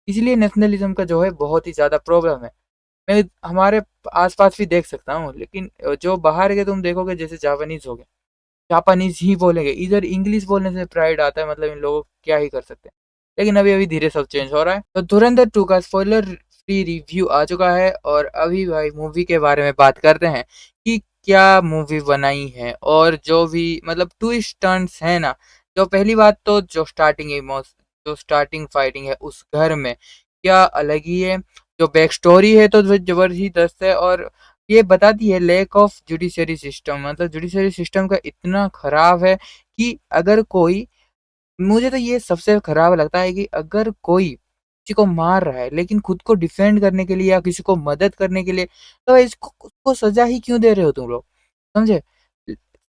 इसलिए नेशनलिज्म का जो है बहुत ही ज़्यादा प्रॉब्लम है। मैं हमारे आस-पास भी देख सकता हूँ, लेकिन जो बाहर के तुम देखोगे जैसे जापानीज़ हो गए, जापानीज़ ही बोलेंगे, इधर इंग्लिश बोलने से प्राइड आता है, मतलब इन लोगों को क्या ही कर सकते हैं। लेकिन अभी-अभी धीरे सब चेंज हो रहा है। तो धुरंधर 2 का स्पॉइलर फ्री रिव्यू आ चुका है और अभी भाई मूवी के बारे में बात करते हैं कि क्या मूवी बनाई है और जो भी मतलब ट्विस्ट टर्न्स हैं ना, जो पहली बात तो जो स्टार्टिंग फाइटिंग है उस घर में, क्या अलग ही है। जो बैक स्टोरी है तो ज़बरदस्त है और ये बताती है लैक ऑफ जुडिशरी सिस्टम, मतलब जुडिशरी सिस्टम का इतना खराब है कि अगर कोई, मुझे तो ये सबसे खराब लगता है कि अगर कोई किसी को मार रहा है लेकिन खुद को डिफेंड करने के लिए या किसी को मदद करने के लिए, तो इसको उसको सजा ही क्यों दे रहे हो तुम लोग, समझे?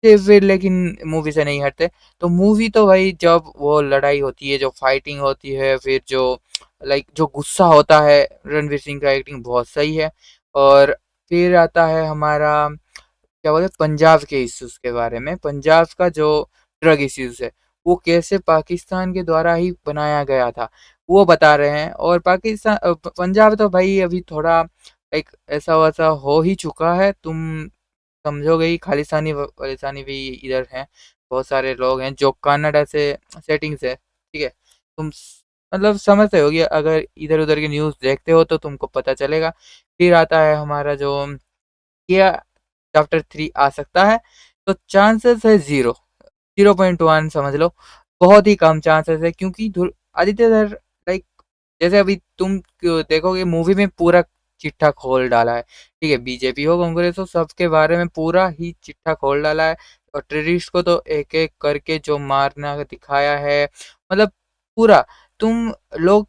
ते फिर लेकिन मूवी से नहीं हटते। तो मूवी तो भाई जब वो लड़ाई होती है, जो फाइटिंग होती है, फिर जो लाइक जो गुस्सा होता है, रणवीर सिंह का एक्टिंग बहुत सही है। और फिर आता है हमारा क्या बोलते हैं पंजाब के इश्यूज़ के बारे में। पंजाब का जो ड्रग इश्यूज़ है, वो कैसे पाकिस्तान के द्वारा ही बनाया गया था, वो बता रहे हैं। और पंजाब तो भाई अभी थोड़ा एक ऐसा-वैसा हो ही चुका है। तुम समझोगे ही, खालिस्तानी भी इधर हैं। बहुत सारे लोग हैं जो कनाडा से सेटिंग्स है, ठीक है? तुम मतलब समझते होगे, अगर इधर-उधर की न्यूज़ देखते हो तो तुमको पता चलेगा। फिर आता है हमारा जो क्या चैप्टर 3 आ सकता है, तो चांसेस है 0, 0.1 समझ लो। बहुत ही कम चांसेस है क्योंकि आदित्य लाइक जैसे अभी तुम देखोगे मूवी में पूरा चिट्ठा खोल डाला है, ठीक है? बीजेपी हो, कांग्रेस हो, सबके बारे में पूरा ही चिट्ठा खोल डाला है। और टेररिस्ट को तो एक-एक करके जो मारना दिखाया है, मतलब पूरा। तुम लोग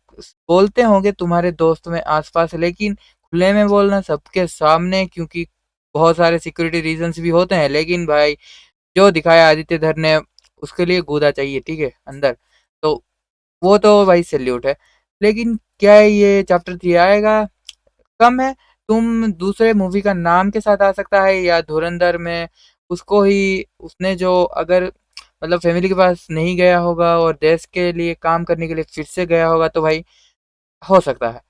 बोलते होंगे तुम्हारे दोस्त में आस-पास, लेकिन खुले में बोलना सबके सामने, क्योंकि बहुत सारे सिक्योरिटी रीज़न्स भी होते हैं, लेकिन भाई जो दिखाया आदित्य धर ने, उसके लिए कूदा चाहिए, ठीक है? अंदर। तो वो तो भाई सैल्यूट है। लेकिन क्या ये चैप्टर 3 आएगा? कम है। तुम दूसरे मूवी का नाम के साथ आ सकता है, या धुरंधर में उसको ही उसने जो अगर मतलब फैमिली के पास नहीं गया होगा और देश के लिए काम करने के लिए फिर से गया होगा, तो भाई हो सकता है।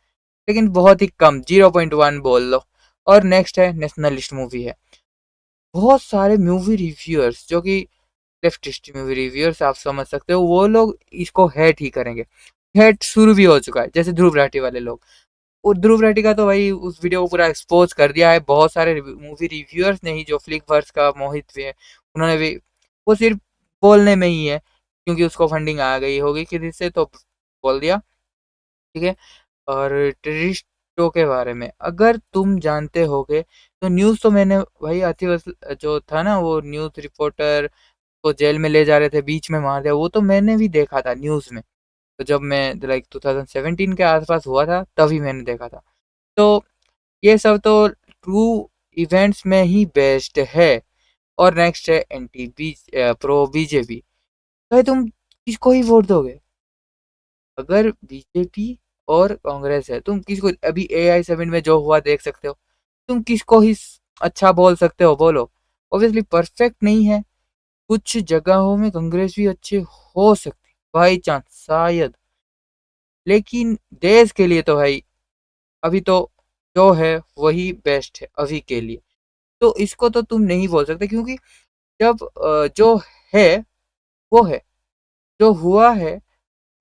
लेकिन बहुत ही कम, 0.1 बोल लो। और नेक्स्ट है नेशनलिस्ट मूवी है। बहुत सारे मूवी रिव्यूअर्स जो कि लेफ्टिस्ट मूवी रिव्यूअर्स आप समझ सकते हो, वो लोग इसको हेट ही करेंगे। हेट शुरू भी हो चुका है, जैसे ध्रुव राठी वाले लोग। और ध्रुव राठी का तो भाई उस वीडियो को पूरा एक्सपोज कर दिया है। बहुत सारे मूवी रिव्यूअर्स ने ही, जो फ्लिकवर्स का मोहित भी है, उन्होंने भी, वो सिर्फ बोलने में ही है क्योंकि उसको फंडिंग आ गई होगी किसी से, तो बोल दिया, ठीक है? और टेररिस्टों के बारे में अगर तुम जानते होगे, तो न्यूज़ तो मैंने भाई जो था ना, वो न्यूज़ रिपोर्टर को जेल में ले जा रहे थे, बीच में मार दिया, वो तो मैंने भी देखा था न्यूज़ में। तो जब मैं लाइक 2017 के आसपास हुआ था, तभी मैंने देखा था। तो ये सब तो ट्रू इवेंट्स में ही बेस्ड है। और नेक्स्ट है प्रो बीजेपी। भाई तुम किसको ही वोट दोगे? अगर बीजेपी और कांग्रेस है, तुम किसको, अभी एआई समिट में जो हुआ देख सकते हो, तुम किसको ही अच्छा बोल सकते हो, बोलो? ऑब्वियसली परफेक्ट नहीं है। कुछ जगहों में कांग्रेस भी अच्छे हो सकती, बाई चांस शायद। लेकिन देश के लिए तो भाई अभी तो जो है वही बेस्ट है अभी के लिए। तो इसको तो तुम नहीं बोल सकते, क्योंकि जब जो है वो है, जो हुआ है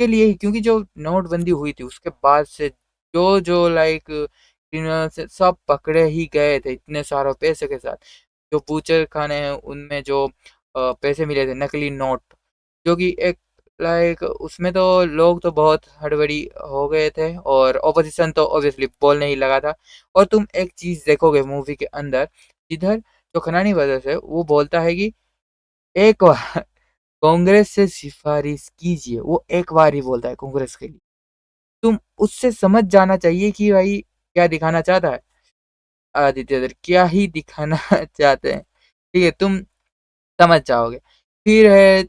के लिए ही, क्योंकि जो नोटबंदी हुई थी उसके बाद से जो लाइक क्रिमिनल से सब पकड़े ही गए थे इतने सारे पैसे के साथ। जो बूचर खाने हैं उनमें जो पैसे मिले थे नकली नोट, जो कि एक लाइक उसमें तो लोग तो बहुत हड़बड़ी हो गए थे और ऑपोजिशन तो ऑब्वियसली बोलने ही लगा था। और तुम एक चीज़ देखोगे मूवी के अंदर, इधर जो खनानी ब्रदर्स है वो बोलता है कि एक बार कांग्रेस से सिफारिश कीजिए, वो एक बार ही बोलता है कांग्रेस के लिए। तुम उससे समझ जाना चाहिए कि भाई क्या दिखाना चाहता है आदित्य दत्त, क्या ही दिखाना चाहते हैं, ठीक है? तुम समझ जाओगे। फिर है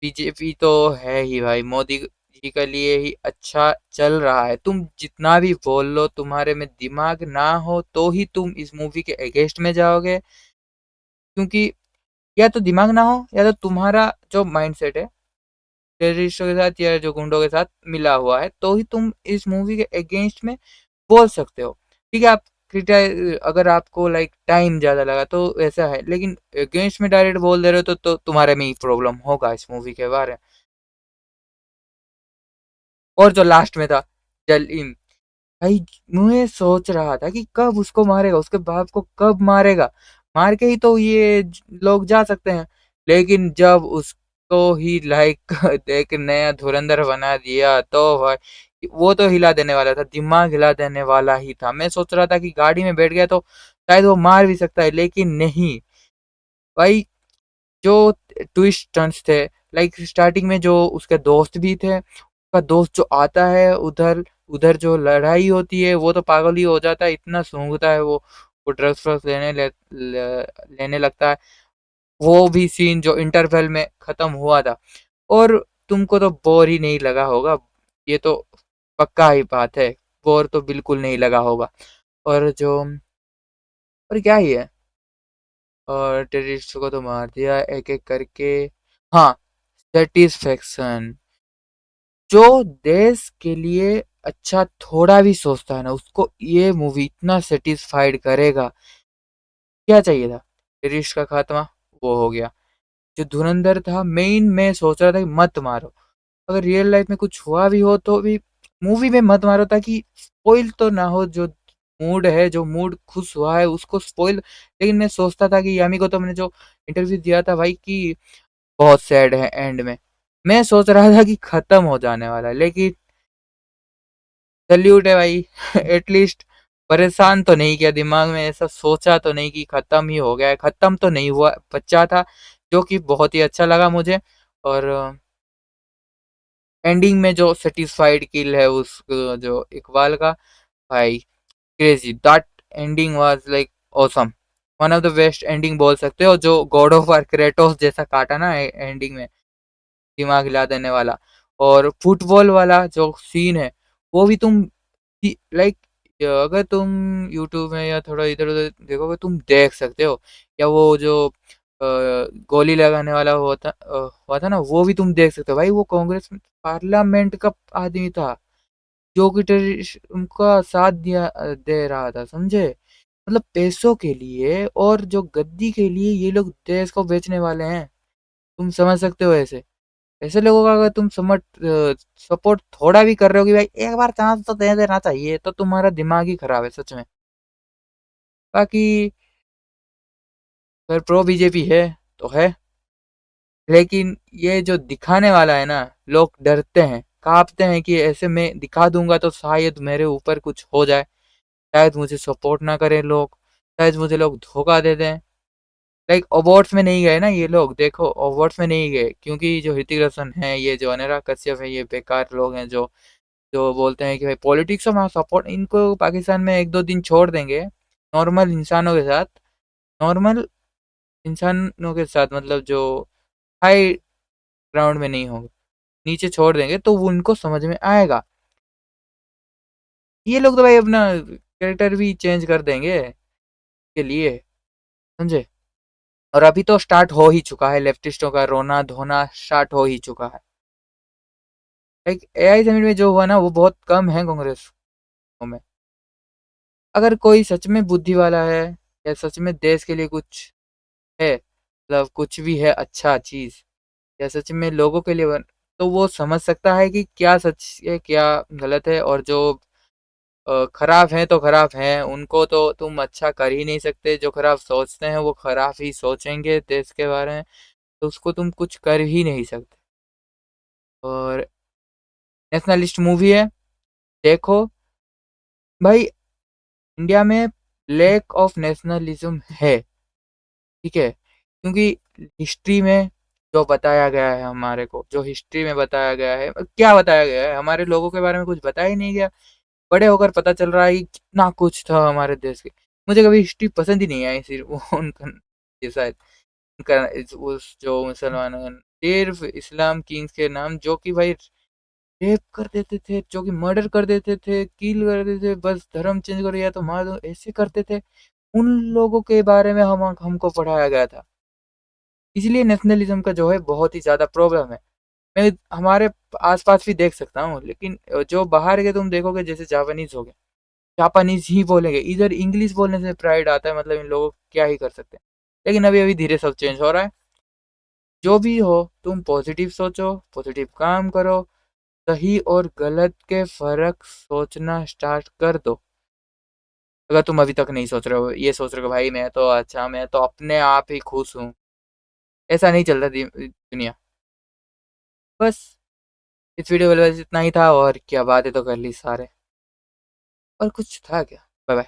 बीजेपी, तो है ही भाई, मोदी जी के लिए ही अच्छा चल रहा है। तुम जितना भी बोल लो, तुम्हारे में दिमाग ना हो तो ही तुम इस मूवी के अगेंस्ट में जाओगे, क्योंकि या तो दिमाग ना हो या तो तुम्हारा जो माइंडसेट है टेररिस्टों के साथ या जो गुंडों के साथ मिला हुआ है, तो ही तुम इस मूवी के अगेंस्ट में बोल सकते हो। ठीक है, आप अगर आपको लाइक टाइम ज़्यादा लगा तो ऐसा है, लेकिन अगेंस्ट में डायरेक्ट बोल दे रहे हो तो तुम्हारे में ही प्रॉब्लम होगा इस मूवी के बारे में। और जो लास्ट में था जलीम, भाई मैं सोच रहा था कि कब उसको मारेगा, उसके बाप को कब मारेगा, मार के ही तो ये लोग जा सकते हैं। लेकिन जब उसको ही लाइक एक नया धुरंधर बना दिया तो भाई वो तो हिला देने वाला था, दिमाग हिला देने वाला ही था। मैं सोच रहा था कि गाड़ी में बैठ गया तो शायद वो मार भी सकता है, लेकिन नहीं भाई। जो ट्विस्ट टर्न्स थे, लाइक स्टार्टिंग में जो उसके दोस्त भी थे, उसका दोस्त जो आता है उधर, उधर जो लड़ाई होती है वो तो पागल ही हो जाता है, इतना सूंघता है वो ड्रग्स व्रग्स लेने लगता है। वो भी सीन जो इंटरवल में खत्म हुआ था, और तुमको तो बोर ही नहीं लगा होगा, ये तो पक्का ही बात है, बोर तो बिल्कुल नहीं लगा होगा। और जो और क्या ही है, और टेररिस्ट को तो मार दिया एक एक करके। हाँ, सेटिस्फेक्शन, जो देश के लिए अच्छा थोड़ा भी सोचता है ना, उसको ये मूवी इतना सेटिस्फाइड करेगा। क्या चाहिए था, टेररिस्ट का खात्मा, वो हो गया। जो धुरंधर था मेन, मैं सोच रहा था कि मत मारो, अगर रियल लाइफ में कुछ हुआ भी हो तो भी मूवी में मत मारो, ताकि स्पॉइल तो ना हो, जो मूड है, जो मूड खुश हुआ है उसको स्पॉइल। लेकिन मैं सोचता था कि यामी को तो मैंने जो इंटरव्यू दिया था भाई कि बहुत सैड है एंड में, मैं सोच रहा था कि खत्म हो जाने वाला है, लेकिन सल्यूट है भाई एटलीस्ट परेशान तो नहीं किया, दिमाग में ऐसा सोचा तो नहीं कि खत्म ही हो गया है, खत्म तो नहीं हुआ, बच्चा था, जो कि बहुत ही अच्छा लगा मुझे। और एंडिंग में जो सेटिस्फाइड किल है उस जो इकबाल का, भाई crazy, that ending was like awesome, one of the best ending बोल सकते हो। जो गॉड ऑफ वार क्रेटोस जैसा काटा ना एंडिंग में, दिमाग हिला देने वाला। और फुटबॉल वाला जो सीन है, वो भी तुम लाइक, अगर तुम यूट्यूब में या थोड़ा इधर उधर देखोगे तुम देख सकते हो, या वो जो गोली लगाने वाला हुआ था ना, वो भी तुम देख सकते हो भाई। वो कांग्रेस पार्लियामेंट का आदमी था, जो कि टेररिस्ट उनका साथ दे रहा था, समझे। मतलब पैसों के लिए और जो गद्दी के लिए ये लोग देश को बेचने वाले हैं, तुम समझ सकते हो ऐसे। ऐसे लोगों का अगर तुम सपोर्ट थोड़ा भी कर रहे हो कि भाई एक बार चांस तो दे देना चाहिए, तो तुम्हारा दिमाग ही खराब है सच में। बाकी अगर प्रो बीजेपी है तो है, लेकिन ये जो दिखाने वाला है ना, लोग डरते हैं, कांपते हैं कि ऐसे मैं दिखा दूंगा तो शायद मेरे ऊपर कुछ हो जाए, शायद मुझे सपोर्ट ना करें लोग, शायद मुझे लोग धोखा दे दें। लाइक अवार्ड्स में नहीं गए ना ये लोग, देखो अवार्ड्स में नहीं गए क्योंकि जो ऋतिक रोशन है, ये जो अनुराग कश्यप है, ये बेकार लोग हैं जो जो बोलते हैं कि भाई पॉलिटिक्स में सपोर्ट, इनको पाकिस्तान में एक दो दिन छोड़ देंगे, नॉर्मल इंसानों के साथ, नॉर्मल इंसानों के साथ, मतलब जो हाई ग्राउंड में नहीं होंगे, नीचे छोड़ देंगे तो वो उनको समझ में आएगा। ये लोग तो भाई अपना कैरेक्टर भी चेंज कर देंगे के लिए, समझे। और अभी तो स्टार्ट हो ही चुका है, लेफ्टिस्टों का रोना धोना स्टार्ट हो ही चुका है। लाइक एआई समिट में जो हुआ ना, वो बहुत कम है कांग्रेस में। अगर कोई सच में बुद्धि वाला है, या सच में देश के लिए कुछ है, मतलब कुछ भी है अच्छा चीज, या सच में लोगों के लिए तो वो समझ सकता है कि क्या सच है क्या गलत है। और जो खराब हैं तो खराब हैं, उनको तो तुम अच्छा कर ही नहीं सकते, जो खराब सोचते हैं वो खराब ही सोचेंगे देश के बारे में, तो उसको तुम कुछ कर ही नहीं सकते। और नेशनलिस्ट मूवी है, देखो भाई, इंडिया में लैक ऑफ नेशनलिज्म है, ठीक है, क्योंकि हिस्ट्री में जो बताया गया है हमारे को, जो हिस्ट्री में बताया गया है, क्या बताया गया है, हमारे लोगों के बारे में कुछ बताया ही नहीं गया। बड़े होकर पता चल रहा है कि कितना कुछ था हमारे देश के। मुझे कभी हिस्ट्री पसंद ही नहीं आई, सिर्फ वो उनका ये शायद उनका उस जो मुसलमानों ने सिर्फ इस्लाम किंग्स के नाम, जो कि भाई रेप कर देते थे, जो कि मर्डर कर देते थे, किल कर देते थे, बस धर्म चेंज करो या तो मार दो, ऐसे करते थे। उन लोगों के बारे में हमको पढ़ाया गया था। इसलिए नेशनलिज्म का जो है बहुत ही ज़्यादा प्रॉब्लम है। मैं हमारे आस-पास भी देख सकता हूँ, लेकिन जो बाहर के तुम देखोगे जैसे जापानीज़ हो गए, जापानीज़ ही बोलेंगे, इधर इंग्लिश बोलने से प्राइड आता है, मतलब इन लोगों को क्या ही कर सकते हैं। लेकिन अभी-अभी धीरे सब चेंज हो रहा है। जो भी हो, तुम पॉजिटिव सोचो, पॉजिटिव काम करो, सही और गलत के फ़र्क सोचना स्टार्ट कर दो। अगर तुम अभी तक नहीं सोच रहे हो, ये सोच रहे हो भाई मैं तो अच्छा, मैं तो अपने आप ही खुश हूँ, ऐसा नहीं चलता दुनिया। बस इस वीडियो में बस इतना ही था, और क्या बातें तो कर ली सारे, और कुछ था क्या? Bye bye.